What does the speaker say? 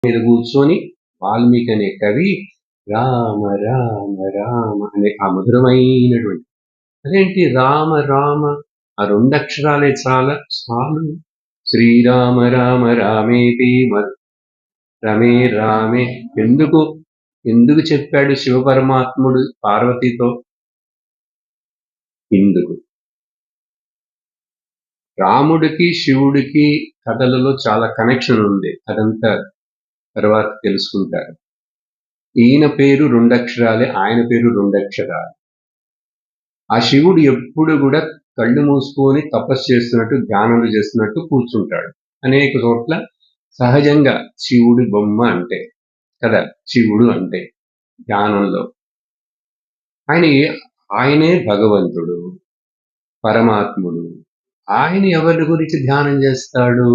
మీద కూర్చొని వాల్మీకి అనే కవి రామ రామ రామ అనే ఆ మధురమైనటువంటి అదేంటి రామ రామ ఆ రెండక్షరాలే చాలు. శ్రీరామ రామ రామేతి రమే రామే ఎందుకు ఎందుకు చెప్పాడు శివపరమాత్ముడు పార్వతితో? ఇందుకు రాముడికి శివుడికి కథలలో చాలా కనెక్షన్ ఉంది. అదంతా తర్వాత తెలుసుకుంటారు. ఈయన పేరు రెండక్షరాలే, ఆయన పేరు రెండక్షరాలు. ఆ శివుడు ఎప్పుడు కూడా కళ్ళు మూసుకొని తపస్సు చేస్తున్నట్టు, ధ్యానాలు చేస్తున్నట్టు కూర్చుంటాడు. అనేక చోట్ల సహజంగా శివుడి బొమ్మ అంటే కదా శివుడు అంటే ధ్యానంలో. ఆయనే భగవంతుడు, పరమాత్ముడు. ఆయన ఎవరి గురించి ధ్యానం చేస్తాడు?